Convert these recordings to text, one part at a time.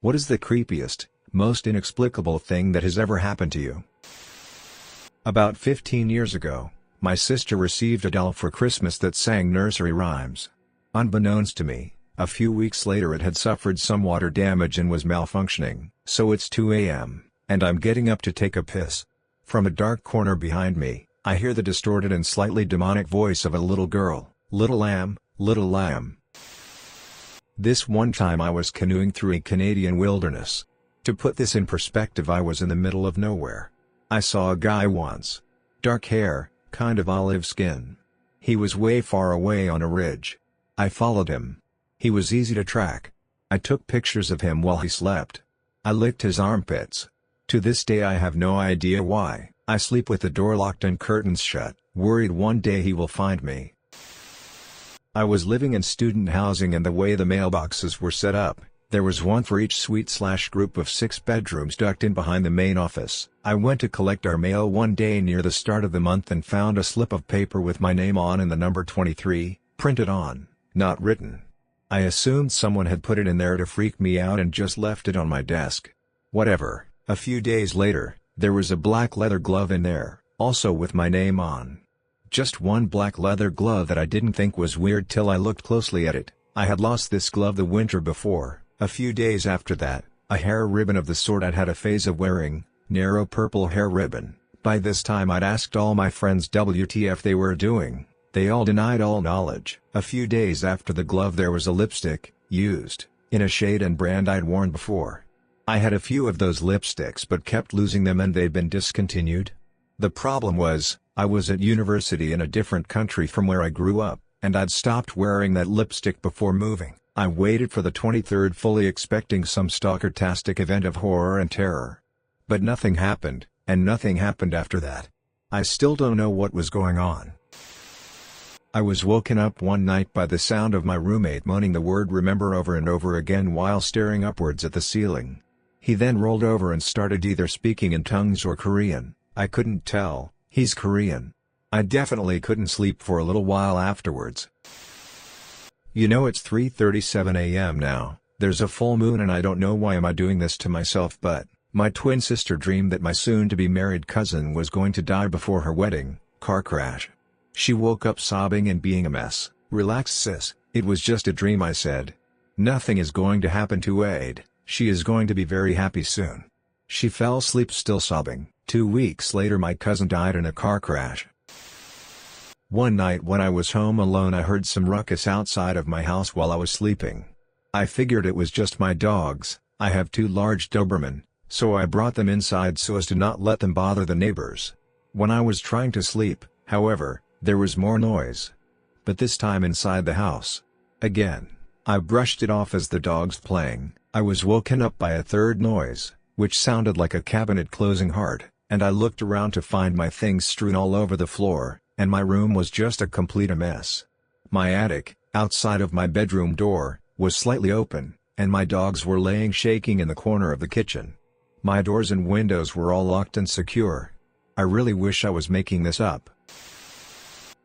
What is the creepiest, most inexplicable thing that has ever happened to you? About 15 years ago, my sister received a doll for Christmas that sang nursery rhymes. Unbeknownst to me, a few weeks later it had suffered some water damage and was malfunctioning. So it's 2 a.m., and I'm getting up to take a piss. From a dark corner behind me, I hear the distorted and slightly demonic voice of a little girl, "Little lamb, little lamb." This one time I was canoeing through a Canadian wilderness. To put this in perspective, I was in the middle of nowhere. I saw a guy once. Dark hair, kind of olive skin. He was way far away on a ridge. I followed him. He was easy to track. I took pictures of him while he slept. I licked his armpits. To this day I have no idea why. I sleep with the door locked and curtains shut, worried one day he will find me. I was living in student housing, and the way the mailboxes were set up, there was one for each suite/group of 6 bedrooms tucked in behind the main office. I went to collect our mail one day near the start of the month and found a slip of paper with my name on and the number 23, printed on, not written. I assumed someone had put it in there to freak me out and just left it on my desk. Whatever. A few days later, there was a black leather glove in there, also with my name on. Just one black leather glove that I didn't think was weird till I looked closely at it. I had lost this glove the winter before. A few days after that, a hair ribbon of the sort I'd had a phase of wearing, narrow purple hair ribbon. By this time I'd asked all my friends WTF they were doing. They all denied all knowledge. A few days after the glove there was a lipstick, used, in a shade and brand I'd worn before. I had a few of those lipsticks but kept losing them and they'd been discontinued. The problem was, I was at university in a different country from where I grew up, and I'd stopped wearing that lipstick before moving. I waited for the 23rd fully expecting some stalker-tastic event of horror and terror. But nothing happened, and nothing happened after that. I still don't know what was going on. I was woken up one night by the sound of my roommate moaning the word "remember" over and over again while staring upwards at the ceiling. He then rolled over and started either speaking in tongues or Korean. I couldn't tell. He's Korean. I definitely couldn't sleep for a little while afterwards. You know, it's 3:37 a.m. now, there's a full moon and I don't know why am I doing this to myself, but my twin sister dreamed that my soon-to-be married cousin was going to die before her wedding, car crash. She woke up sobbing and being a mess. "Relax sis, it was just a dream," I said. "Nothing is going to happen to Wade, she is going to be very happy soon." She fell asleep still sobbing. 2 weeks later my cousin died in a car crash. One night when I was home alone I heard some ruckus outside of my house while I was sleeping. I figured it was just my dogs. I have 2 large Doberman, so I brought them inside so as to not let them bother the neighbors. When I was trying to sleep, however, there was more noise. But this time inside the house. Again. I brushed it off as the dogs playing. I was woken up by a third noise, which sounded like a cabinet closing hard, and I looked around to find my things strewn all over the floor, and my room was just a complete mess. My attic, outside of my bedroom door, was slightly open, and my dogs were laying shaking in the corner of the kitchen. My doors and windows were all locked and secure. I really wish I was making this up.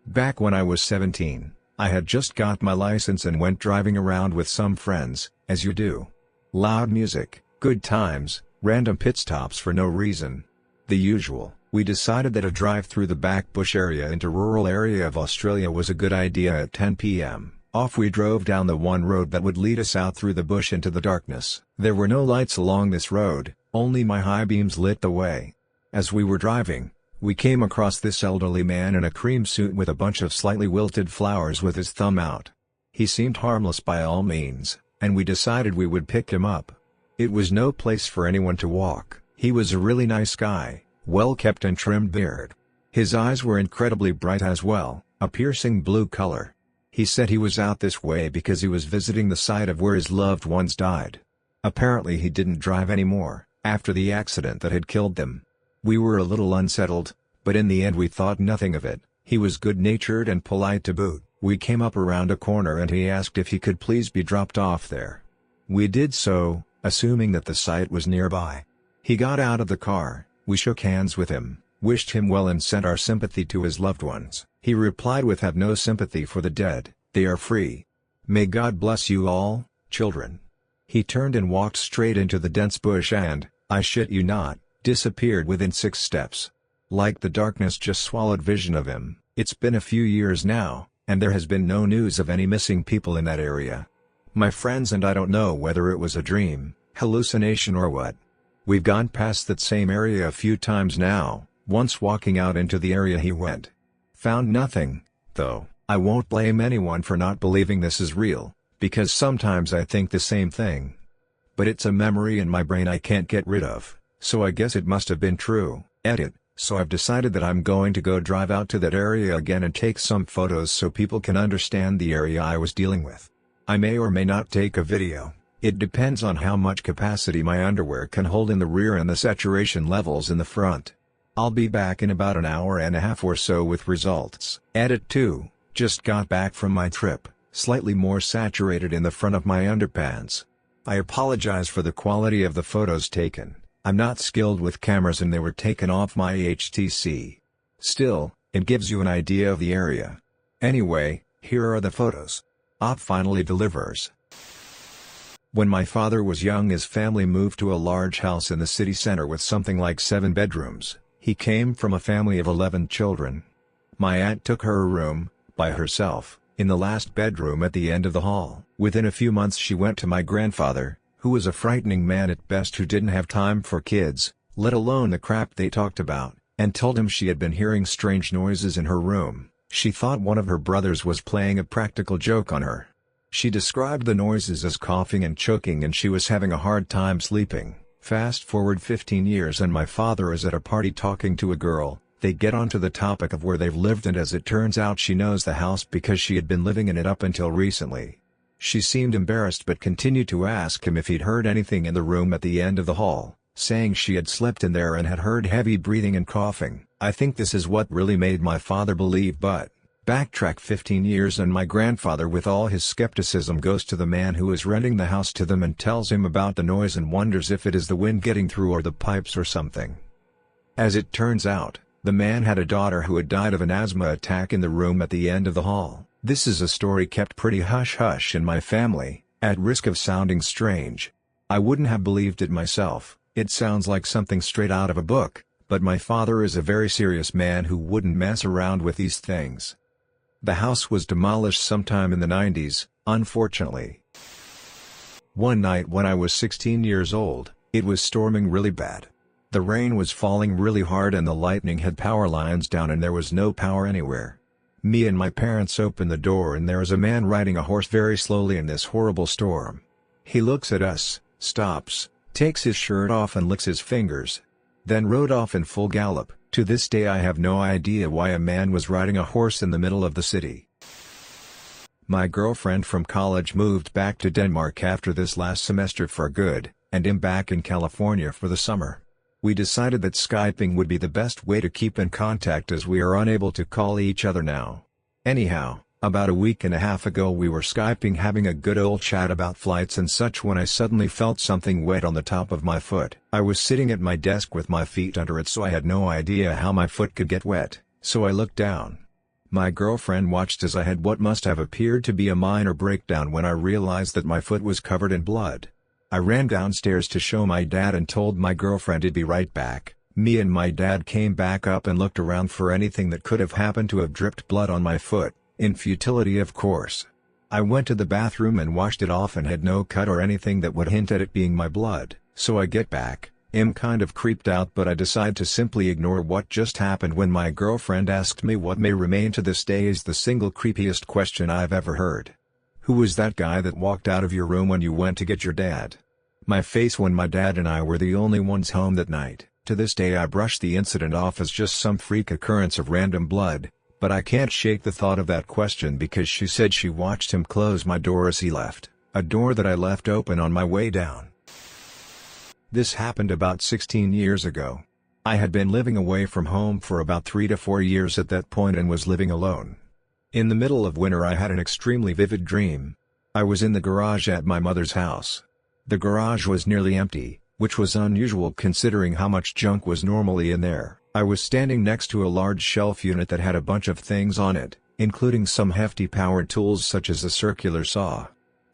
Back when I was 17, I had just got my license and went driving around with some friends, as you do. Loud music, good times, random pit stops for no reason. The usual. We decided that a drive through the back bush area into rural area of Australia was a good idea at 10 p.m. Off we drove down the one road that would lead us out through the bush into the darkness. There were no lights along this road, only my high beams lit the way. As we were driving, we came across this elderly man in a cream suit with a bunch of slightly wilted flowers with his thumb out. He seemed harmless by all means, and we decided we would pick him up. It was no place for anyone to walk. He was a really nice guy, well-kept and trimmed beard. His eyes were incredibly bright as well, a piercing blue color. He said he was out this way because he was visiting the site of where his loved ones died. Apparently he didn't drive anymore, after the accident that had killed them. We were a little unsettled, but in the end we thought nothing of it. He was good-natured and polite to boot. We came up around a corner and he asked if he could please be dropped off there. We did so, assuming that the site was nearby. He got out of the car, we shook hands with him, wished him well and sent our sympathy to his loved ones. He replied with "Have no sympathy for the dead, they are free. May God bless you all, children." He turned and walked straight into the dense bush and, I shit you not, disappeared within 6 steps. Like the darkness just swallowed vision of him. It's been a few years now, and there has been no news of any missing people in that area. My friends and I don't know whether it was a dream, hallucination or what. We've gone past that same area a few times now, once walking out into the area he went. Found nothing, though. I won't blame anyone for not believing this is real, because sometimes I think the same thing. But it's a memory in my brain I can't get rid of, so I guess it must have been true. Edit. So I've decided that I'm going to go drive out to that area again and take some photos so people can understand the area I was dealing with. I may or may not take a video. It depends on how much capacity my underwear can hold in the rear and the saturation levels in the front. I'll be back in about an hour and a half or so with results. Edit 2. Just got back from my trip, slightly more saturated in the front of my underpants. I apologize for the quality of the photos taken. I'm not skilled with cameras and they were taken off my HTC. Still, it gives you an idea of the area. Anyway, here are the photos. Op finally delivers. When my father was young, his family moved to a large house in the city center with something like 7 bedrooms. He came from a family of 11 children. My aunt took her a room, by herself, in the last bedroom at the end of the hall. Within a few months she went to my grandfather, who was a frightening man at best who didn't have time for kids, let alone the crap they talked about, and told him she had been hearing strange noises in her room. She thought one of her brothers was playing a practical joke on her. She described the noises as coughing and choking and she was having a hard time sleeping. Fast forward 15 years and my father is at a party talking to a girl. They get onto the topic of where they've lived and as it turns out she knows the house because she had been living in it up until recently. She seemed embarrassed but continued to ask him if he'd heard anything in the room at the end of the hall, saying she had slept in there and had heard heavy breathing and coughing. I think this is what really made my father believe, but backtrack 15 years and my grandfather with all his skepticism goes to the man who is renting the house to them and tells him about the noise and wonders if it is the wind getting through or the pipes or something. As it turns out, the man had a daughter who had died of an asthma attack in the room at the end of the hall. This is a story kept pretty hush-hush in my family, at risk of sounding strange. I wouldn't have believed it myself. It sounds like something straight out of a book, but my father is a very serious man who wouldn't mess around with these things. The house was demolished sometime in the 90s, unfortunately. One night when I was 16 years old, it was storming really bad. The rain was falling really hard and the lightning had power lines down and there was no power anywhere. Me and my parents open the door and there is a man riding a horse very slowly in this horrible storm. He looks at us, stops, takes his shirt off and licks his fingers. Then rode off in full gallop. To this day I have no idea why a man was riding a horse in the middle of the city. My girlfriend from college moved back to Denmark after this last semester for good, and I'm back in California for the summer. We decided that Skyping would be the best way to keep in contact as we are unable to call each other now. Anyhow, about a week and a half ago we were Skyping having a good old chat about flights and such when I suddenly felt something wet on the top of my foot. I was sitting at my desk with my feet under it so I had no idea how my foot could get wet, so I looked down. My girlfriend watched as I had what must have appeared to be a minor breakdown when I realized that my foot was covered in blood. I ran downstairs to show my dad and told my girlfriend I'd be right back. Me and my dad came back up and looked around for anything that could have happened to have dripped blood on my foot, in futility of course. I went to the bathroom and washed it off and had no cut or anything that would hint at it being my blood, so I get back. I'm kind of creeped out but I decide to simply ignore what just happened when my girlfriend asked me what may remain to this day is the single creepiest question I've ever heard. Who was that guy that walked out of your room when you went to get your dad? My face when my dad and I were the only ones home that night. To this day I brush the incident off as just some freak occurrence of random blood, but I can't shake the thought of that question because she said she watched him close my door as he left, a door that I left open on my way down. This happened about 16 years ago. I had been living away from home for about 3 to 4 years at that point and was living alone. In the middle of winter I had an extremely vivid dream. I was in the garage at my mother's house. The garage was nearly empty, which was unusual considering how much junk was normally in there. I was standing next to a large shelf unit that had a bunch of things on it, including some hefty power tools such as a circular saw.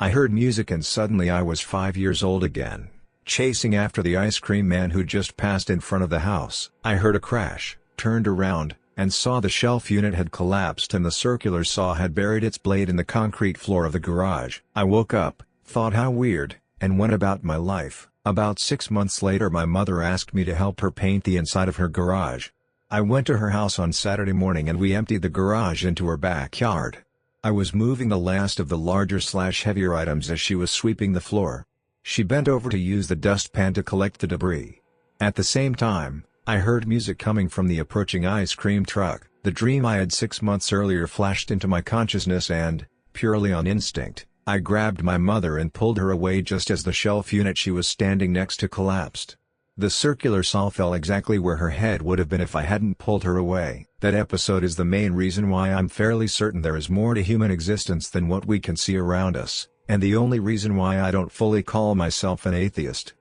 I heard music and suddenly I was 5 years old again, chasing after the ice cream man who just passed in front of the house. I heard a crash, turned around, and saw the shelf unit had collapsed and the circular saw had buried its blade in the concrete floor of the garage. I woke up, thought how weird, and went about my life. About 6 months later my mother asked me to help her paint the inside of her garage. I went to her house on Saturday morning and we emptied the garage into her backyard. I was moving the last of the larger/heavier items as she was sweeping the floor. She bent over to use the dustpan to collect the debris. At the same time, I heard music coming from the approaching ice cream truck. The dream I had 6 months earlier flashed into my consciousness and, purely on instinct, I grabbed my mother and pulled her away just as the shelf unit she was standing next to collapsed. The circular saw fell exactly where her head would have been if I hadn't pulled her away. That episode is the main reason why I'm fairly certain there is more to human existence than what we can see around us, and the only reason why I don't fully call myself an atheist.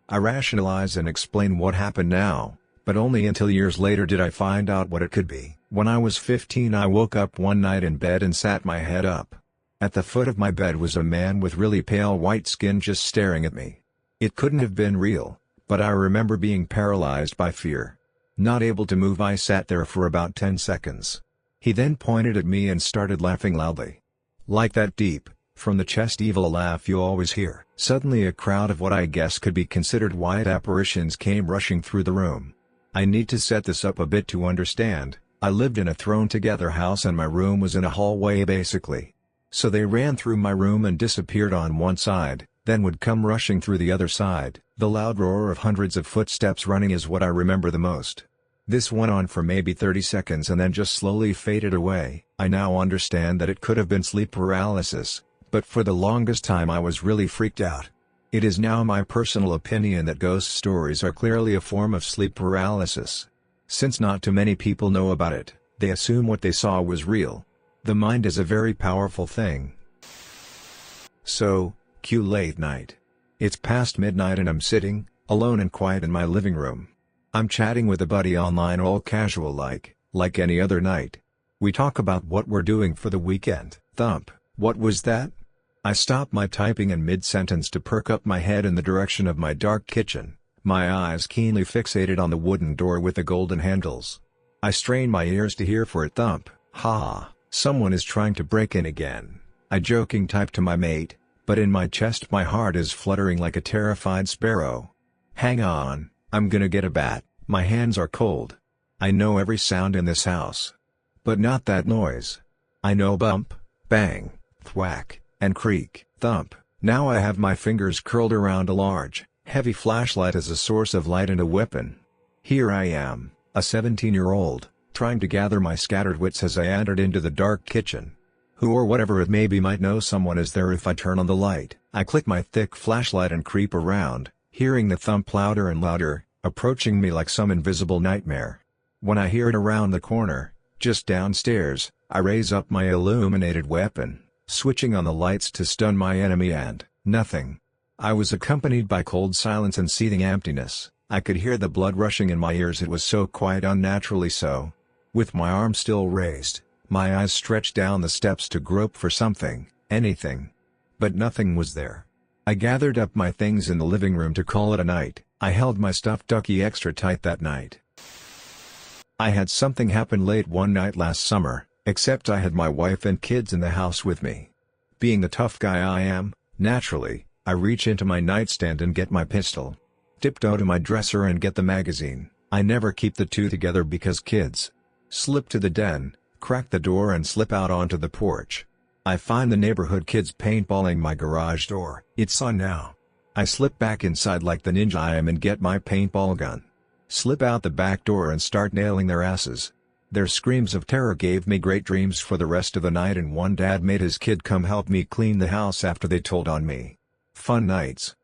I rationalize and explain what happened now, but only until years later did I find out what it could be. When I was 15 I woke up one night in bed and sat my head up. At the foot of my bed was a man with really pale white skin just staring at me. It couldn't have been real, but I remember being paralyzed by fear. Not able to move, I sat there for about 10 seconds. He then pointed at me and started laughing loudly. Like that deep, from the chest evil laugh you always hear. Suddenly a crowd of what I guess could be considered white apparitions came rushing through the room. I need to set this up a bit to understand. I lived in a thrown-together house and my room was in a hallway basically. So they ran through my room and disappeared on one side, then would come rushing through the other side. The loud roar of hundreds of footsteps running is what I remember the most. This went on for maybe 30 seconds and then just slowly faded away. I now understand that it could have been sleep paralysis, but for the longest time I was really freaked out. It is now my personal opinion that ghost stories are clearly a form of sleep paralysis. Since not too many people know about it, they assume what they saw was real. The mind is a very powerful thing. So, cue late night. It's past midnight and I'm sitting, alone and quiet in my living room. I'm chatting with a buddy online all casual like any other night. We talk about what we're doing for the weekend. Thump, what was that? I stop my typing in mid-sentence to perk up my head in the direction of my dark kitchen, my eyes keenly fixated on the wooden door with the golden handles. I strain my ears to hear for it. Thump, ha, someone is trying to break in again. I joking type to my mate, but in my chest my heart is fluttering like a terrified sparrow. Hang on, I'm gonna get a bat. My hands are cold. I know every sound in this house. But not that noise. I know bump, bang, thwack, and creak. Thump. Now I have my fingers curled around a large, heavy flashlight as a source of light and a weapon. Here I am, a 17-year-old, trying to gather my scattered wits as I entered into the dark kitchen. Who or whatever it may be might know someone is there if I turn on the light. I click my thick flashlight and creep around, hearing the thump louder and louder, approaching me like some invisible nightmare. When I hear it around the corner, just downstairs, I raise up my illuminated weapon, switching on the lights to stun my enemy and, nothing. I was accompanied by cold silence and seething emptiness. I could hear the blood rushing in my ears. It was so quiet, unnaturally so. With my arm still raised, my eyes stretched down the steps to grope for something, anything. But nothing was there. I gathered up my things in the living room to call it a night. I held my stuffed ducky extra tight that night. I had something happen late one night last summer, except I had my wife and kids in the house with me. Being the tough guy I am, naturally, I reach into my nightstand and get my pistol. Tiptoe to my dresser and get the magazine. I never keep the two together because kids. Slip to the den, crack the door and slip out onto the porch. I find the neighborhood kids paintballing my garage door. It's on now. I slip back inside like the ninja I am and get my paintball gun. Slip out the back door and start nailing their asses. Their screams of terror gave me great dreams for the rest of the night, and one dad made his kid come help me clean the house after they told on me. Fun nights.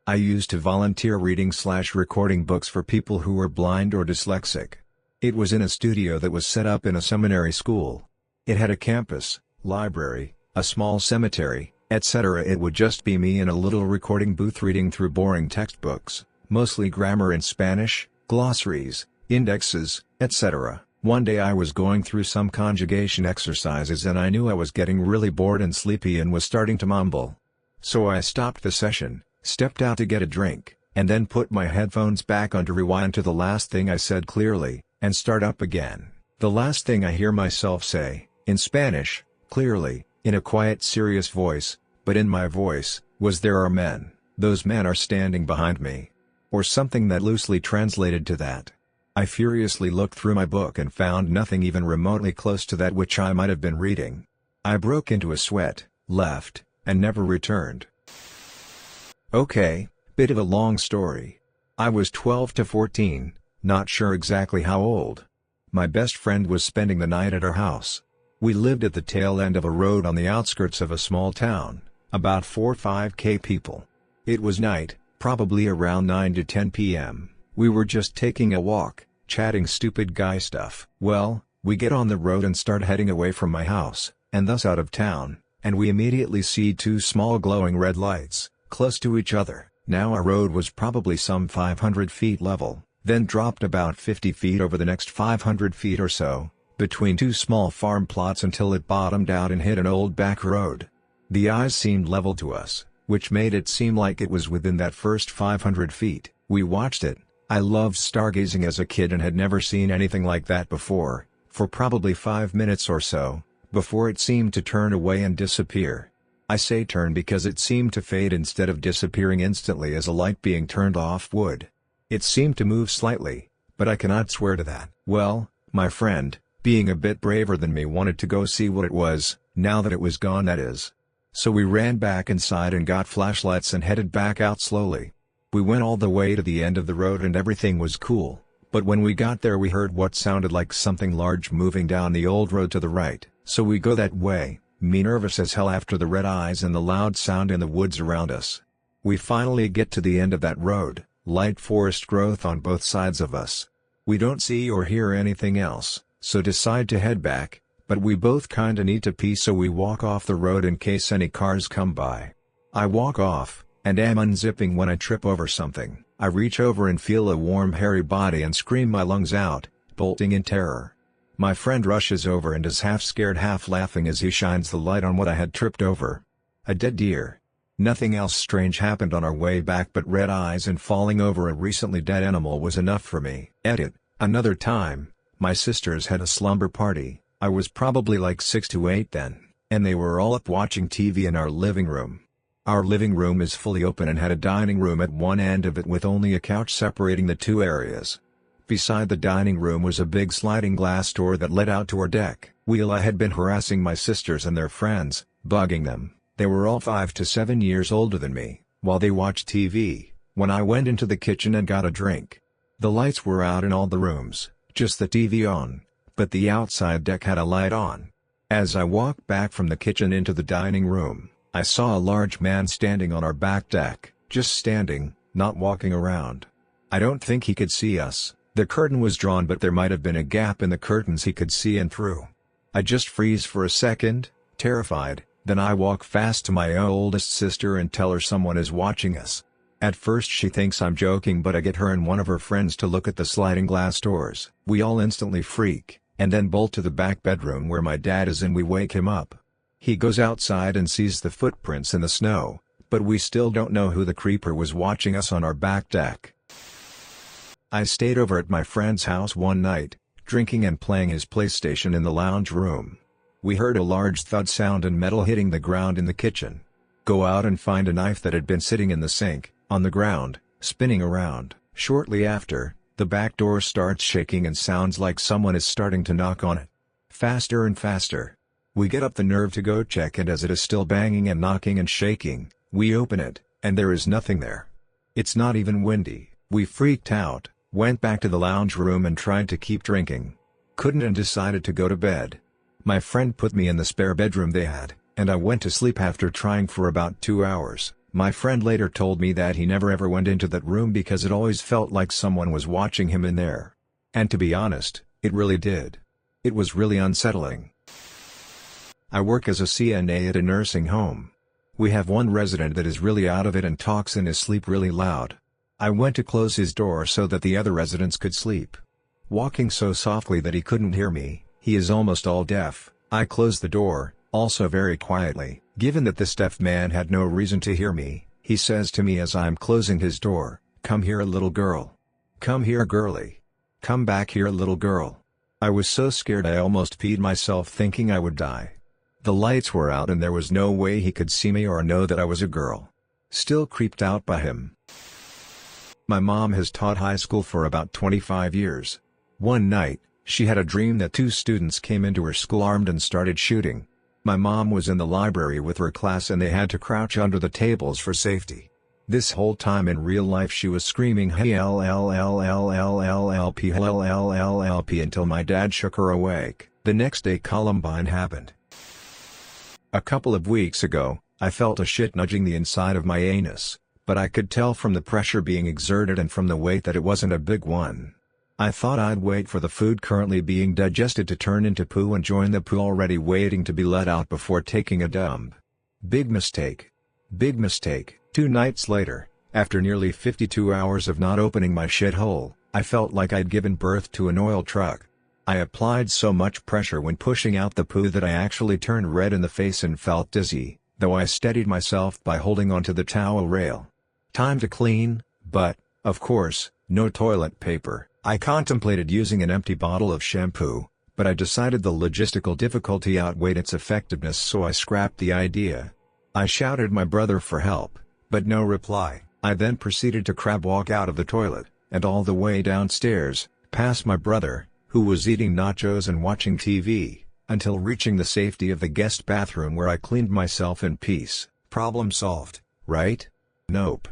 I used to volunteer reading/recording books for people who were blind or dyslexic. It was in a studio that was set up in a seminary school. It had a campus, library, a small cemetery, etc. It would just be me in a little recording booth reading through boring textbooks, mostly grammar in Spanish, glossaries, indexes, etc. One day I was going through some conjugation exercises and I knew I was getting really bored and sleepy and was starting to mumble. So I stopped the session, stepped out to get a drink, and then put my headphones back on to rewind to the last thing I said clearly, and start up again. The last thing I hear myself say, in Spanish, clearly, in a quiet serious voice, but in my voice, was "There are men, those men are standing behind me." Or something that loosely translated to that. I furiously looked through my book and found nothing even remotely close to that which I might have been reading. I broke into a sweat, left, and never returned. Okay, bit of a long story. I was 12 to 14, not sure exactly how old. My best friend was spending the night at our house. We lived at the tail end of a road on the outskirts of a small town, about 4 or 5K people. It was night, probably around 9 to 10 p.m. We were just taking a walk, chatting stupid guy stuff. Well, we get on the road and start heading away from my house, and thus out of town, and we immediately see two small glowing red lights, close to each other. Now our road was probably some 500 feet level, then dropped about 50 feet over the next 500 feet or so, between two small farm plots until it bottomed out and hit an old back road. The eyes seemed level to us, which made it seem like it was within that first 500 feet. We watched it. I loved stargazing as a kid and had never seen anything like that before, for probably 5 minutes or so, before it seemed to turn away and disappear. I say turn because it seemed to fade instead of disappearing instantly as a light being turned off would. It seemed to move slightly, but I cannot swear to that. Well, my friend, being a bit braver than me, wanted to go see what it was, now that it was gone that is. So we ran back inside and got flashlights and headed back out slowly. We went all the way to the end of the road and everything was cool, but when we got there we heard what sounded like something large moving down the old road to the right, so we go that way, me nervous as hell after the red eyes and the loud sound in the woods around us. We finally get to the end of that road, light forest growth on both sides of us. We don't see or hear anything else, so decide to head back, but we both kinda need to pee, so we walk off the road in case any cars come by. I walk off, and am unzipping when I trip over something. I reach over and feel a warm hairy body and scream my lungs out, bolting in terror. My friend rushes over and is half scared half laughing as he shines the light on what I had tripped over. A dead deer. Nothing else strange happened on our way back, but red eyes and falling over a recently dead animal was enough for me. Edit. Another time, my sisters had a slumber party. I was probably like 6 to 8 then, and they were all up watching TV in our living room. Our living room is fully open and had a dining room at one end of it with only a couch separating the two areas. Beside the dining room was a big sliding glass door that led out to our deck. I had been harassing my sisters and their friends, bugging them. They were all 5 to 7 years older than me, while they watched TV, when I went into the kitchen and got a drink. The lights were out in all the rooms, just the TV on, but the outside deck had a light on. As I walked back from the kitchen into the dining room, I saw a large man standing on our back deck, just standing, not walking around. I don't think he could see us. The curtain was drawn, but there might have been a gap in the curtains he could see in through. I just freeze for a second, terrified, then I walk fast to my oldest sister and tell her someone is watching us. At first she thinks I'm joking, but I get her and one of her friends to look at the sliding glass doors. We all instantly freak, and then bolt to the back bedroom where my dad is, and we wake him up. He goes outside and sees the footprints in the snow, but we still don't know who the creeper was watching us on our back deck. I stayed over at my friend's house one night, drinking and playing his PlayStation in the lounge room. We heard a large thud sound and metal hitting the ground in the kitchen. Go out and find a knife that had been sitting in the sink, on the ground, spinning around. Shortly after, the back door starts shaking and sounds like someone is starting to knock on it. Faster and faster. We get up the nerve to go check, and as it is still banging and knocking and shaking, we open it, and there is nothing there. It's not even windy. We freaked out, went back to the lounge room and tried to keep drinking. Couldn't, and decided to go to bed. My friend put me in the spare bedroom they had, and I went to sleep after trying for about 2 hours. My friend later told me that he never ever went into that room because it always felt like someone was watching him in there. And to be honest, it really did. It was really unsettling. I work as a CNA at a nursing home. We have one resident that is really out of it and talks in his sleep really loud. I went to close his door so that the other residents could sleep. walking so softly that he couldn't hear me. He is almost all deaf. I closed the door, also very quietly. Given that this deaf man had no reason to hear me, he says to me as I'm closing his door, "Come here, little girl. Come here, girlie. Come back here, little girl." I was so scared I almost peed myself, thinking I would die. The lights were out and there was no way he could see me or know that I was a girl. Still creeped out by him. My mom has taught high school for about 25 years. One night, she had a dream that two students came into her school armed and started shooting. My mom was in the library with her class and they had to crouch under the tables for safety. This whole time in real life she was screaming HLLLLLLLP until my dad shook her awake. The next day Columbine happened. A couple of weeks ago, I felt a shit nudging the inside of my anus, but I could tell from the pressure being exerted and from the weight that it wasn't a big one. I thought I'd wait for the food currently being digested to turn into poo and join the poo already waiting to be let out before taking a dump. Big mistake. Big mistake. 2 nights later, after nearly 52 hours of not opening my shithole, I felt like I'd given birth to an oil truck. I applied so much pressure when pushing out the poo that I actually turned red in the face and felt dizzy, though I steadied myself by holding onto the towel rail. Time to clean, but, of course, no toilet paper. I contemplated using an empty bottle of shampoo, but I decided the logistical difficulty outweighed its effectiveness, so I scrapped the idea. I shouted my brother for help, but no reply. I then proceeded to crab walk out of the toilet, and all the way downstairs, past my brother, who was eating nachos and watching TV, until reaching the safety of the guest bathroom where I cleaned myself in peace. Problem solved, right? Nope.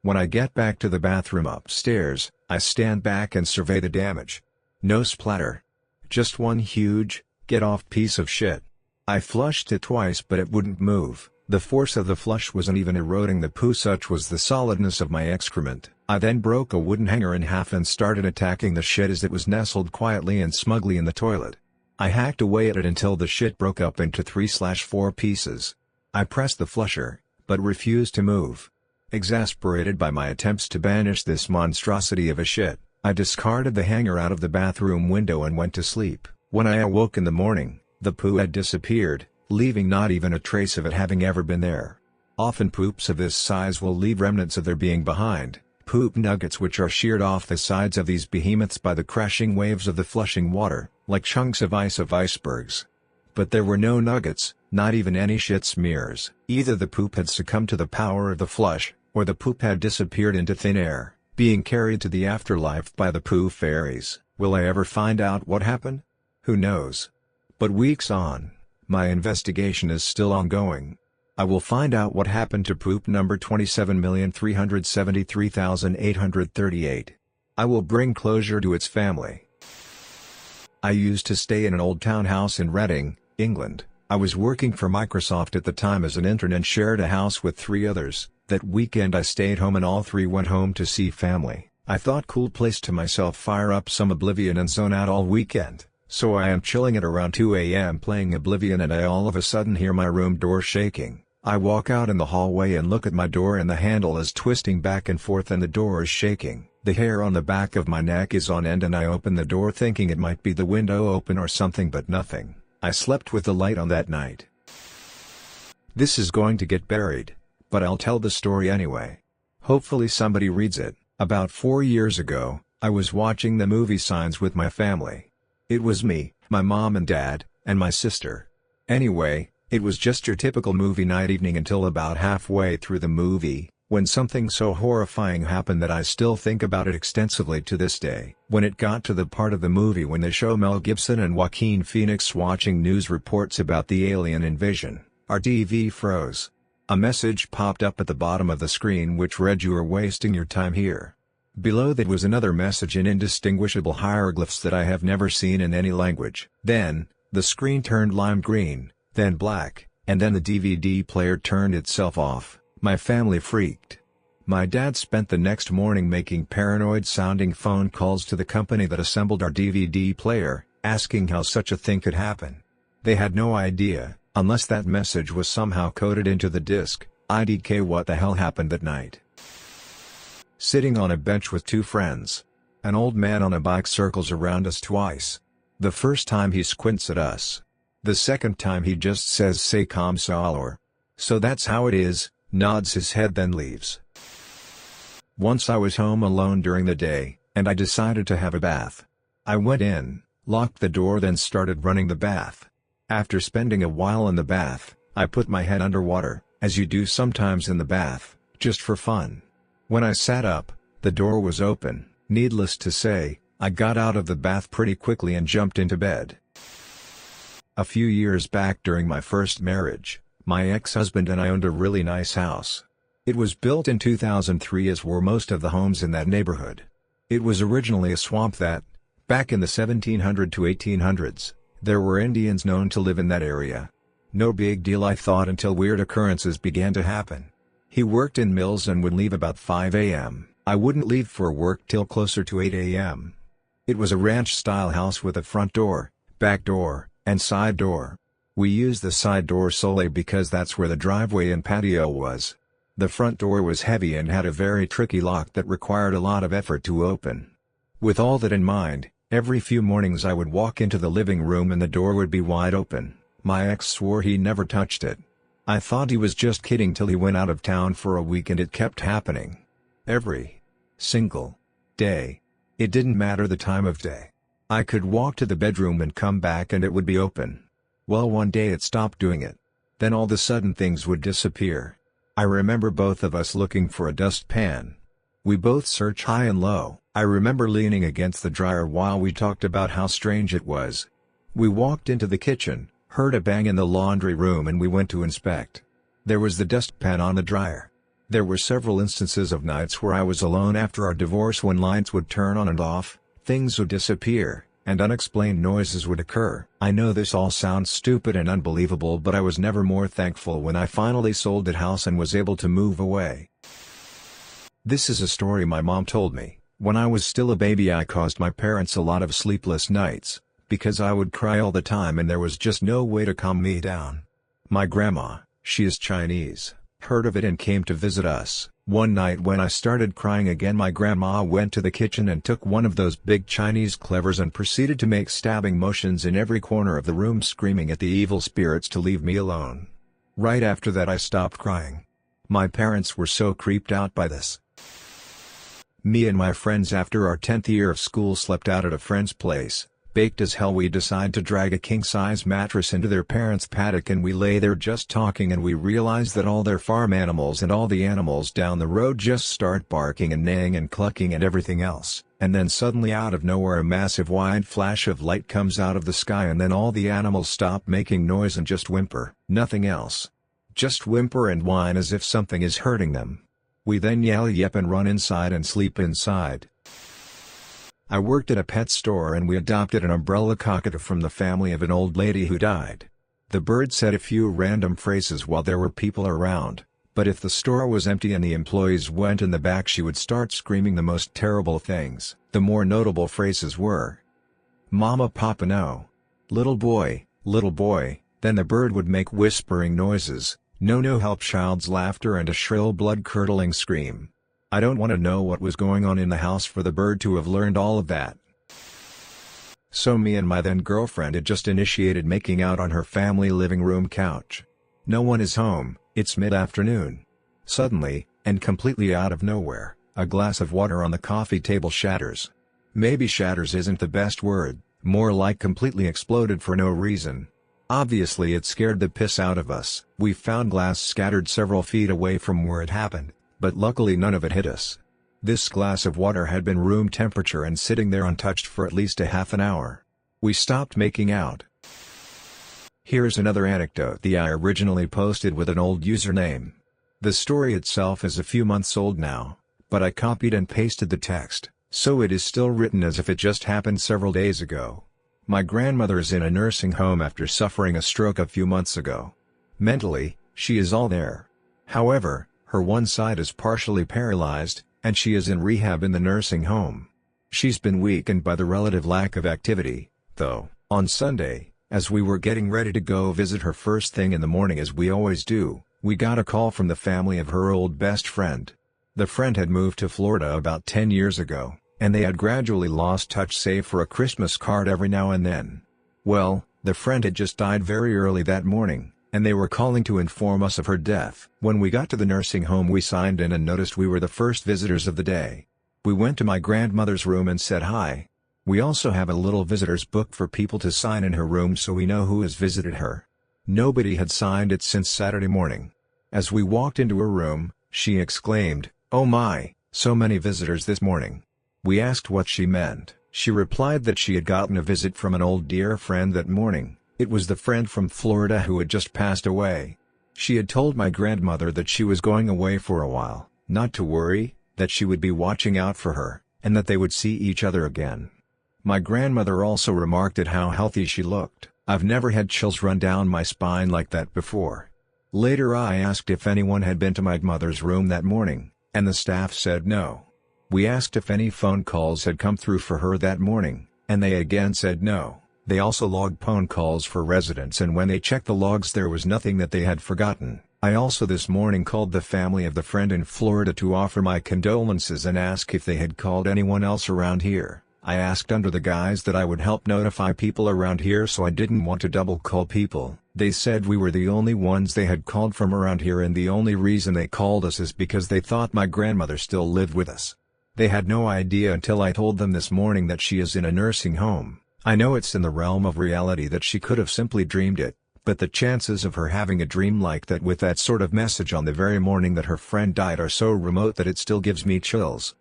When I get back to the bathroom upstairs, I stand back and survey the damage. No splatter. Just one huge, get-off piece of shit. I flushed it twice but it wouldn't move. The force of the flush wasn't even eroding the poo, such was the solidness of my excrement. I then broke a wooden hanger in half and started attacking the shit as it was nestled quietly and smugly in the toilet. I hacked away at it until the shit broke up into 3/4 pieces. I pressed the flusher, but refused to move. Exasperated by my attempts to banish this monstrosity of a shit, I discarded the hanger out of the bathroom window and went to sleep. When I awoke in the morning, the poo had disappeared, leaving not even a trace of it having ever been there. Often poops of this size will leave remnants of their being behind, poop nuggets which are sheared off the sides of these behemoths by the crashing waves of the flushing water, like chunks of ice of icebergs. But there were no nuggets, not even any shit smears. Either the poop had succumbed to the power of the flush, or the poop had disappeared into thin air, being carried to the afterlife by the poo fairies. Will I ever find out what happened? Who knows? But weeks on, my investigation is still ongoing. I will find out what happened to poop number 27,373,838. I will bring closure to its family. I used to stay in an old townhouse in Reading, England. I was working for Microsoft at the time as an intern and shared a house with 3 others. That weekend I stayed home and all 3 went home to see family. I thought, cool place to myself, fire up some Oblivion and zone out all weekend. So I am chilling at around 2 a.m. playing Oblivion and I all of a sudden hear my room door shaking. I walk out in the hallway and look at my door and the handle is twisting back and forth and the door is shaking. The hair on the back of my neck is on end and I open the door thinking it might be the window open or something, but nothing. I slept with the light on that night. This is going to get buried, but I'll tell the story anyway. Hopefully somebody reads it. About 4 years ago, I was watching the movie Signs with my family. It was me, my mom and dad, and my sister. Anyway, it was just your typical movie night evening until about halfway through the movie, when something so horrifying happened that I still think about it extensively to this day. When it got to the part of the movie when they show Mel Gibson and Joaquin Phoenix watching news reports about the alien invasion, our TV froze. A message popped up at the bottom of the screen which read, "You are wasting your time here." Below that was another message in indistinguishable hieroglyphs that I have never seen in any language. Then, the screen turned lime green, then black, and then the DVD player turned itself off. My family freaked. My dad spent the next morning making paranoid-sounding phone calls to the company that assembled our DVD player, asking how such a thing could happen. They had no idea, unless that message was somehow coded into the disc. IDK, what the hell happened that night? Sitting on a bench with 2 friends. An old man on a bike circles around us twice. The first time he squints at us. The second time he just says "say calm or so that's how it is," nods his head then leaves. Once I was home alone during the day, and I decided to have a bath. I went in, locked the door then started running the bath. After spending a while in the bath, I put my head underwater, as you do sometimes in the bath, just for fun. When I sat up, the door was open. Needless to say, I got out of the bath pretty quickly and jumped into bed. A few years back during my first marriage, my ex-husband and I owned a really nice house. It was built in 2003 as were most of the homes in that neighborhood. It was originally a swamp that, back in the 1700s to 1800s, there were Indians known to live in that area. No big deal I thought until weird occurrences began to happen. He worked in mills and would leave about 5 a.m. I wouldn't leave for work till closer to 8 a.m. It was a ranch-style house with a front door, back door, and side door. We used the side door solely because that's where the driveway and patio was. The front door was heavy and had a very tricky lock that required a lot of effort to open. With all that in mind, every few mornings I would walk into the living room and the door would be wide open. My ex swore he never touched it. I thought he was just kidding till he went out of town for a week and it kept happening. Every single day. It didn't matter the time of day. I could walk to the bedroom and come back and it would be open. Well, one day it stopped doing it. Then all of a sudden things would disappear. I remember both of us looking for a dustpan. We both searched high and low. I remember leaning against the dryer while we talked about how strange it was. We walked into the kitchen, heard a bang in the laundry room and we went to inspect. There was the dustpan on the dryer. There were several instances of nights where I was alone after our divorce when lights would turn on and off, things would disappear, and unexplained noises would occur. I know this all sounds stupid and unbelievable, but I was never more thankful when I finally sold that house and was able to move away. This is a story my mom told me. When I was still a baby I caused my parents a lot of sleepless nights, because I would cry all the time and there was just no way to calm me down. My grandma, she is Chinese, heard of it and came to visit us. One night when I started crying again, my grandma went to the kitchen and took one of those big Chinese clevers and proceeded to make stabbing motions in every corner of the room, screaming at the evil spirits to leave me alone. Right after that I stopped crying. My parents were so creeped out by this. Me and my friends after our 10th year of school slept out at a friend's place. Baked as hell we decide to drag a king-size mattress into their parents' paddock and we lay there just talking and we realize that all their farm animals and all the animals down the road just start barking and neighing and clucking and everything else, and then suddenly out of nowhere a massive wide flash of light comes out of the sky and then all the animals stop making noise and just whimper. Nothing else. Just whimper and whine as if something is hurting them. We then yell yep and run inside and sleep inside. I worked at a pet store and we adopted an umbrella cockatoo from the family of an old lady who died. The bird said a few random phrases while there were people around, but if the store was empty and the employees went in the back she would start screaming the most terrible things. The more notable phrases were, "Mama, Papa, no. Little boy, then the bird would make whispering noises, "No, no, help," child's laughter and a shrill blood-curdling scream. I don't want to know what was going on in the house for the bird to have learned all of that. So me and my then girlfriend had just initiated making out on her family living room couch. No one is home, it's mid-afternoon. Suddenly, and completely out of nowhere, a glass of water on the coffee table shatters. Maybe shatters isn't the best word, more like completely exploded for no reason. Obviously it scared the piss out of us. We found glass scattered several feet away from where it happened, but luckily none of it hit us. This glass of water had been room temperature and sitting there untouched for at least a half an hour. We stopped making out. Here's another anecdote I originally posted with an old username. The story itself is a few months old now, but I copied and pasted the text, so it is still written as if it just happened several days ago. My grandmother is in a nursing home after suffering a stroke a few months ago. Mentally, she is all there. However, her one side is partially paralyzed, and she is in rehab in the nursing home. She's been weakened by the relative lack of activity, though. On Sunday, as we were getting ready to go visit her first thing in the morning as we always do, we got a call from the family of her old best friend. The friend had moved to Florida about 10 years ago. and they had gradually lost touch save for a Christmas card every now and then. Well, the friend had just died very early that morning, and they were calling to inform us of her death. When we got to the nursing home, we signed in and noticed we were the first visitors of the day. We went to my grandmother's room and said hi. We also have a little visitor's book for people to sign in her room so we know who has visited her. Nobody had signed it since Saturday morning. As we walked into her room, she exclaimed, "Oh my, so many visitors this morning." We asked what she meant. She replied that she had gotten a visit from an old dear friend that morning. It was the friend from Florida who had just passed away. She had told my grandmother that she was going away for a while, not to worry, that she would be watching out for her, and that they would see each other again. My grandmother also remarked at how healthy she looked. I've never had chills run down my spine like that before. Later I asked if anyone had been to my mother's room that morning, and the staff said no. We asked if any phone calls had come through for her that morning, and they again said no. They also logged phone calls for residents, and when they checked the logs there was nothing that they had forgotten. I also this morning called the family of the friend in Florida to offer my condolences and ask if they had called anyone else around here. I asked under the guise that I would help notify people around here, so I didn't want to double call people. They said we were the only ones they had called from around here, and the only reason they called us is because they thought my grandmother still lived with us. They had no idea until I told them this morning that she is in a nursing home. I know it's in the realm of reality that she could have simply dreamed it, but the chances of her having a dream like that with that sort of message on the very morning that her friend died are so remote that it still gives me chills.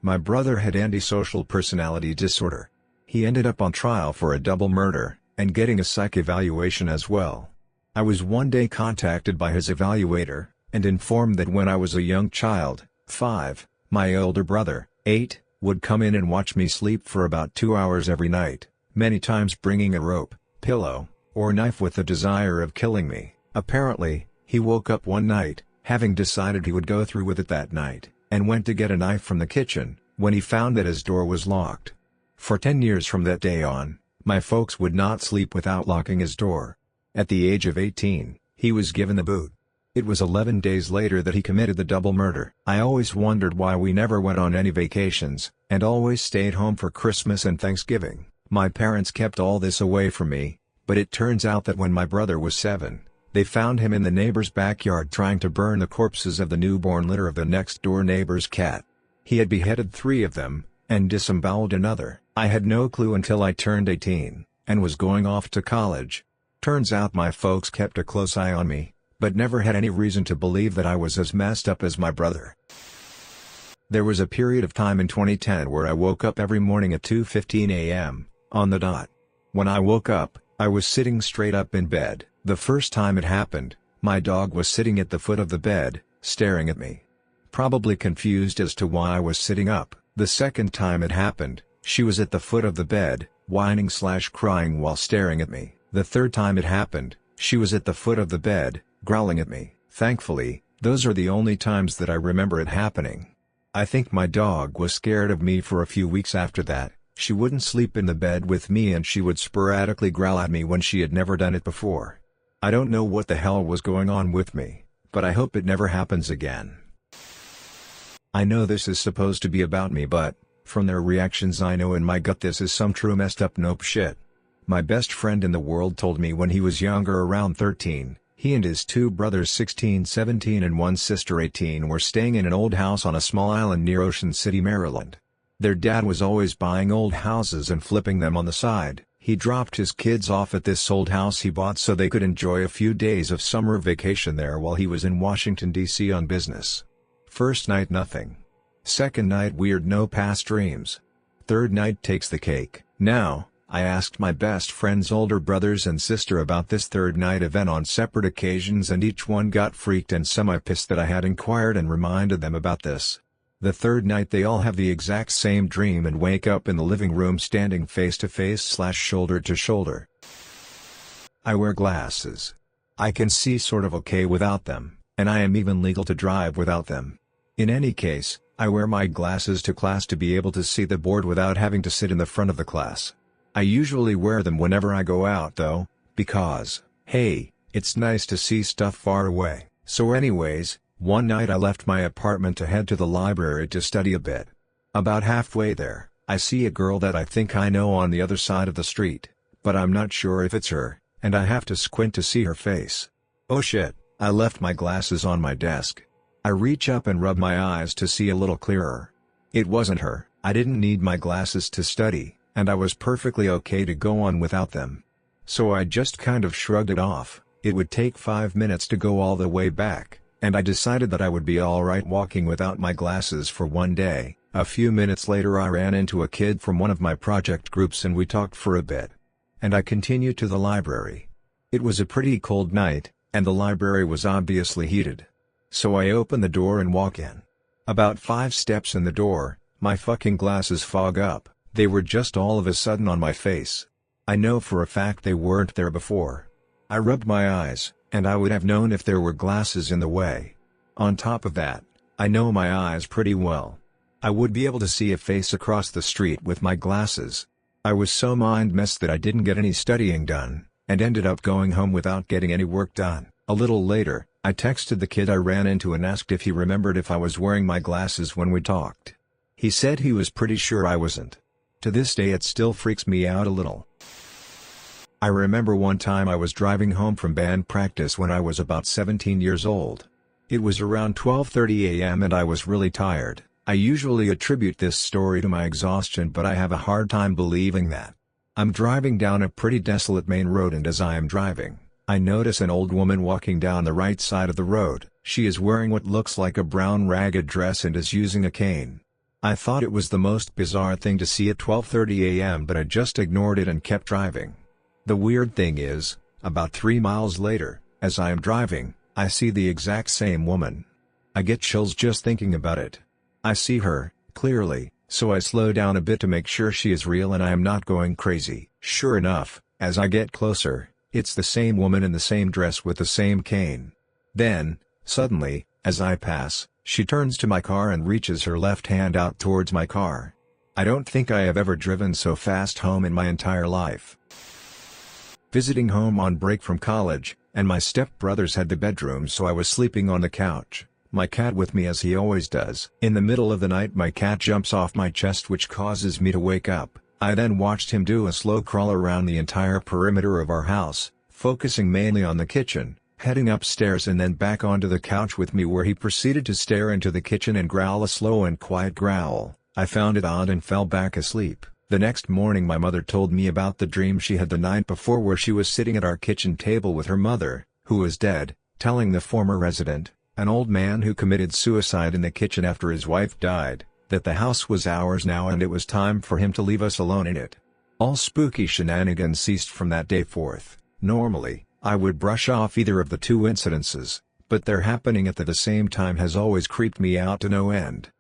My brother had antisocial personality disorder. He ended up on trial for a double murder, and getting a psych evaluation as well. I was one day contacted by his evaluator, and informed that when I was a young child, 5, my older brother, 8, would come in and watch me sleep for about 2 hours every night, many times bringing a rope, pillow, or knife with the desire of killing me. Apparently, he woke up one night, having decided he would go through with it that night, and went to get a knife from the kitchen, when he found that his door was locked. For 10 years from that day on, my folks would not sleep without locking his door. At the age of 18, he was given the boot. It was 11 days later that he committed the double murder. I always wondered why we never went on any vacations, and always stayed home for Christmas and Thanksgiving. My parents kept all this away from me, but it turns out that when my brother was 7, they found him in the neighbor's backyard trying to burn the corpses of the newborn litter of the next-door neighbor's cat. He had beheaded 3 of them, and disemboweled another. I had no clue until I turned 18, and was going off to college. Turns out my folks kept a close eye on me, but never had any reason to believe that I was as messed up as my brother. There was a period of time in 2010 where I woke up every morning at 2:15 a.m., on the dot. When I woke up, I was sitting straight up in bed. The first time it happened, my dog was sitting at the foot of the bed, staring at me. Probably confused as to why I was sitting up. The second time it happened, she was at the foot of the bed, whining/crying while staring at me. The third time it happened, she was at the foot of the bed, growling at me. Thankfully, those are the only times that I remember it happening. I think my dog was scared of me for a few weeks after that. She wouldn't sleep in the bed with me, and she would sporadically growl at me when she had never done it before. I don't know what the hell was going on with me, but I hope it never happens again. I know this is supposed to be about me, but, from their reactions I know in my gut this is some true messed up nope shit. My best friend in the world told me when he was younger, around 13, he and his 2 brothers 16, 17 and one sister 18 were staying in an old house on a small island near Ocean City, Maryland. Their dad was always buying old houses and flipping them on the side. He dropped his kids off at this old house he bought so they could enjoy a few days of summer vacation there while he was in Washington, D.C. on business. First night nothing. Second night weird, no past dreams. Third night takes the cake. Now, I asked my best friend's older brothers and sister about this third night event on separate occasions, and each one got freaked and semi-pissed that I had inquired and reminded them about this. The third night they all have the exact same dream and wake up in the living room standing face to face/shoulder to shoulder. I wear glasses. I can see sort of okay without them, and I am even legal to drive without them. In any case, I wear my glasses to class to be able to see the board without having to sit in the front of the class. I usually wear them whenever I go out though, because, hey, it's nice to see stuff far away. So anyways, one night I left my apartment to head to the library to study a bit. About halfway there, I see a girl that I think I know on the other side of the street, but I'm not sure if it's her, and I have to squint to see her face. Oh shit, I left my glasses on my desk. I reach up and rub my eyes to see a little clearer. It wasn't her. I didn't need my glasses to study, and I was perfectly okay to go on without them. So I just kind of shrugged it off. It would take 5 minutes to go all the way back, and I decided that I would be alright walking without my glasses for one day. A few minutes later I ran into a kid from one of my project groups and we talked for a bit. And I continued to the library. It was a pretty cold night, and the library was obviously heated. So I open the door and walk in. About 5 steps in the door, my fucking glasses fog up. They were just all of a sudden on my face. I know for a fact they weren't there before. I rubbed my eyes, and I would have known if there were glasses in the way. On top of that, I know my eyes pretty well. I would be able to see a face across the street with my glasses. I was so mind-messed that I didn't get any studying done, and ended up going home without getting any work done. A little later, I texted the kid I ran into and asked if he remembered if I was wearing my glasses when we talked. He said he was pretty sure I wasn't. To this day it still freaks me out a little. I remember one time I was driving home from band practice when I was about 17 years old. It was around 12:30 a.m. and I was really tired. I usually attribute this story to my exhaustion, but I have a hard time believing that. I'm driving down a pretty desolate main road, and as I am driving, I notice an old woman walking down the right side of the road. She is wearing what looks like a brown ragged dress and is using a cane. I thought it was the most bizarre thing to see at 12:30 a.m. but I just ignored it and kept driving. The weird thing is, about 3 miles later, as I am driving, I see the exact same woman. I get chills just thinking about it. I see her, clearly, so I slow down a bit to make sure she is real and I am not going crazy. Sure enough, as I get closer, it's the same woman in the same dress with the same cane. Then, suddenly, as I pass, she turns to my car and reaches her left hand out towards my car. I don't think I have ever driven so fast home in my entire life. Visiting home on break from college, and my stepbrothers had the bedroom, so I was sleeping on the couch, my cat with me as he always does. In the middle of the night my cat jumps off my chest, which causes me to wake up. I then watched him do a slow crawl around the entire perimeter of our house, focusing mainly on the kitchen, heading upstairs and then back onto the couch with me, where he proceeded to stare into the kitchen and growl a slow and quiet growl. I found it odd and fell back asleep. The next morning my mother told me about the dream she had the night before, where she was sitting at our kitchen table with her mother, who was dead, telling the former resident, an old man who committed suicide in the kitchen after his wife died, that the house was ours now and it was time for him to leave us alone in it. All spooky shenanigans ceased from that day forth. Normally, I would brush off either of the two incidences, but their happening at the same time has always creeped me out to no end.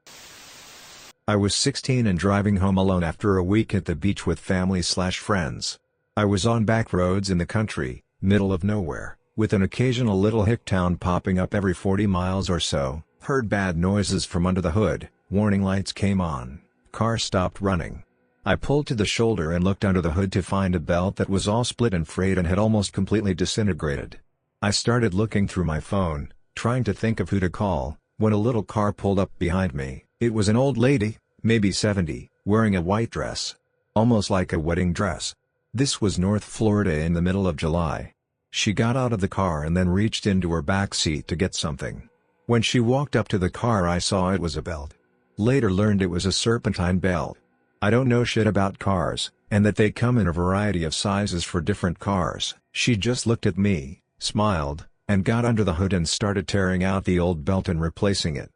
I was 16 and driving home alone after a week at the beach with family/friends. I was on back roads in the country, middle of nowhere, with an occasional little hick town popping up every 40 miles or so. Heard bad noises from under the hood, warning lights came on, car stopped running. I pulled to the shoulder and looked under the hood to find a belt that was all split and frayed and had almost completely disintegrated. I started looking through my phone, trying to think of who to call, when a little car pulled up behind me. It was an old lady, maybe 70, wearing a white dress. Almost like a wedding dress. This was North Florida in the middle of July. She got out of the car and then reached into her back seat to get something. When she walked up to the car I saw it was a belt. Later learned it was a serpentine belt. I don't know shit about cars, and that they come in a variety of sizes for different cars. She just looked at me, smiled, and got under the hood and started tearing out the old belt and replacing it.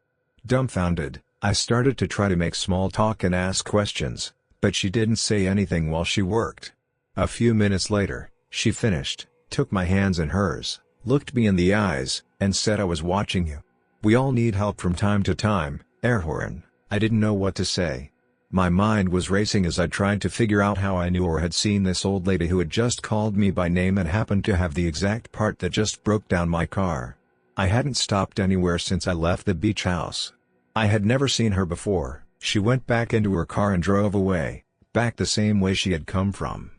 Dumbfounded, I started to try to make small talk and ask questions, but she didn't say anything while she worked. A few minutes later, she finished, took my hands in hers, looked me in the eyes, and said, "I was watching you. We all need help from time to time, air horn." I didn't know what to say. My mind was racing as I tried to figure out how I knew or had seen this old lady who had just called me by name and happened to have the exact part that just broke down my car. I hadn't stopped anywhere since I left the beach house. I had never seen her before. She went back into her car and drove away, back the same way she had come from.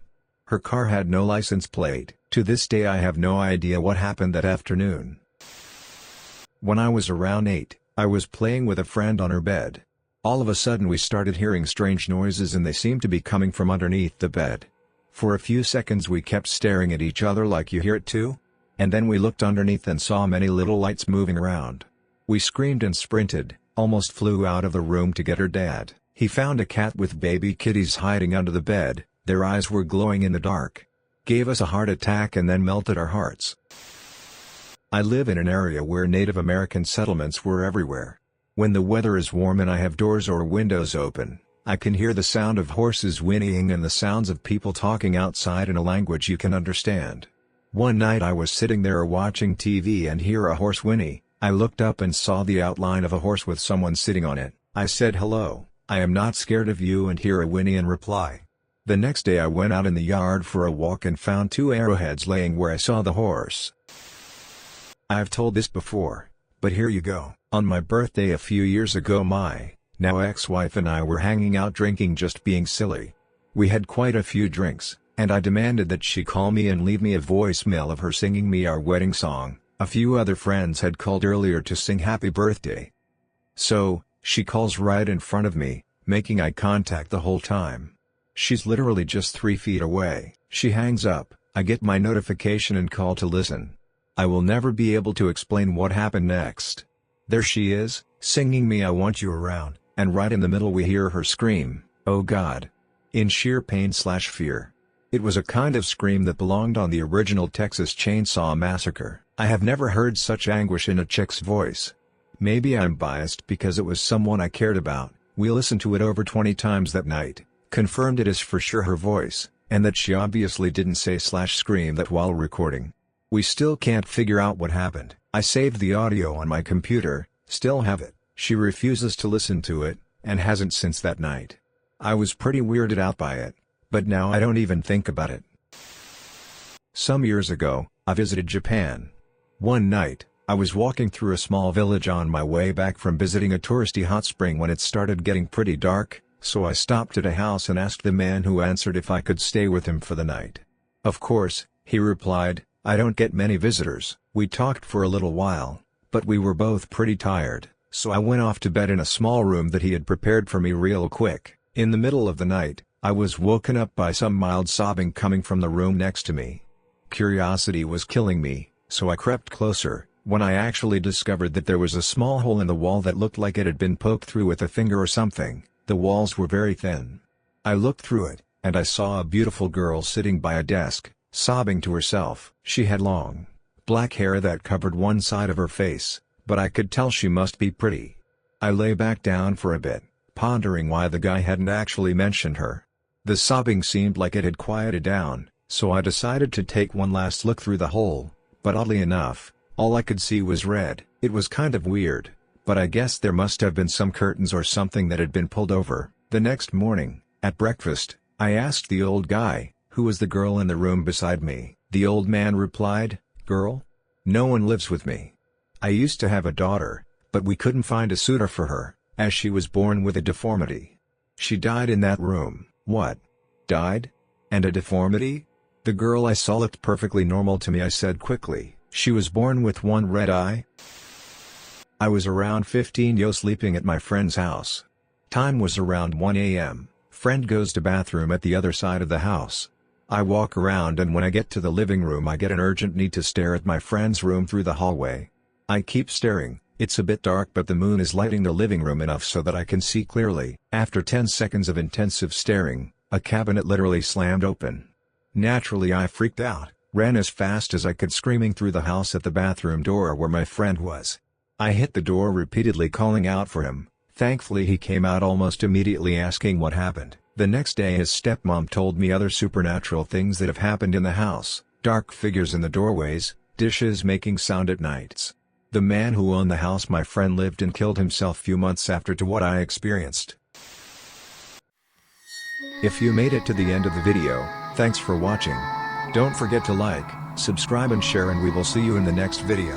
Her car had no license plate. To this day I have no idea what happened that afternoon. When I was around 8, I was playing with a friend on her bed. All of a sudden we started hearing strange noises and they seemed to be coming from underneath the bed. For a few seconds we kept staring at each other like, you hear it too? And then we looked underneath and saw many little lights moving around. We screamed and sprinted, almost flew out of the room to get her dad. He found a cat with baby kitties hiding under the bed, their eyes were glowing in the dark. Gave us a heart attack and then melted our hearts. I live in an area where Native American settlements were everywhere. When the weather is warm and I have doors or windows open, I can hear the sound of horses whinnying and the sounds of people talking outside in a language you can understand. One night I was sitting there watching TV and hear a horse whinny. I looked up and saw the outline of a horse with someone sitting on it. I said, "Hello, I am not scared of you," and hear a whinny in reply. The next day I went out in the yard for a walk and found 2 arrowheads laying where I saw the horse. I've told this before, but here you go. On my birthday a few years ago, my now ex-wife and I were hanging out drinking, just being silly. We had quite a few drinks, and I demanded that she call me and leave me a voicemail of her singing me our wedding song. A few other friends had called earlier to sing happy birthday. So, she calls right in front of me, making eye contact the whole time. She's literally just 3 feet away. She hangs up, I get my notification and call to listen. I will never be able to explain what happened next. There she is, singing me "I Want You Around," and right in the middle we hear her scream, "Oh God!" in sheer pain/fear. It was a kind of scream that belonged on the original Texas Chainsaw Massacre. I have never heard such anguish in a chick's voice. Maybe I'm biased because it was someone I cared about. We listened to it over 20 times that night, confirmed it is for sure her voice, and that she obviously didn't say/scream that while recording. We still can't figure out what happened. I saved the audio on my computer, still have it. She refuses to listen to it, and hasn't since that night. I was pretty weirded out by it, but now I don't even think about it. Some years ago, I visited Japan. One night, I was walking through a small village on my way back from visiting a touristy hot spring when it started getting pretty dark, so I stopped at a house and asked the man who answered if I could stay with him for the night. Of course, he replied, "I don't get many visitors." We talked for a little while, but we were both pretty tired, so I went off to bed in a small room that he had prepared for me real quick. In the middle of the night, I was woken up by some mild sobbing coming from the room next to me. Curiosity was killing me, so I crept closer, when I actually discovered that there was a small hole in the wall that looked like it had been poked through with a finger or something. The walls were very thin. I looked through it, and I saw a beautiful girl sitting by a desk, sobbing to herself. She had long, black hair that covered one side of her face, but I could tell she must be pretty. I lay back down for a bit, pondering why the guy hadn't actually mentioned her. The sobbing seemed like it had quieted down, so I decided to take one last look through the hole, but oddly enough, all I could see was red. It was kind of weird, but I guess there must have been some curtains or something that had been pulled over. The next morning, at breakfast, I asked the old guy, who was the girl in the room beside me. The old man replied, "Girl? No one lives with me. I used to have a daughter, but we couldn't find a suitor for her, as she was born with a deformity. She died in that room." "What? Died? And a deformity?" "The girl I saw looked perfectly normal to me," I said quickly. "She was born with one red eye." I was around 15 sleeping at my friend's house. Time was around 1 a.m. Friend goes to bathroom at the other side of the house. I walk around and when I get to the living room I get an urgent need to stare at my friend's room through the hallway. I keep staring. It's a bit dark but the moon is lighting the living room enough so that I can see clearly. After 10 seconds of intensive staring, a cabinet literally slammed open. Naturally I freaked out, ran as fast as I could screaming through the house at the bathroom door where my friend was. I hit the door repeatedly calling out for him. Thankfully he came out almost immediately asking what happened. The next day his stepmom told me other supernatural things that have happened in the house. Dark figures in the doorways, dishes making sound at nights. The man who owned the house my friend lived in killed himself few months after to what I experienced. If you made it to the end of the video, thanks for watching. Don't forget to like, subscribe and share and we will see you in the next video.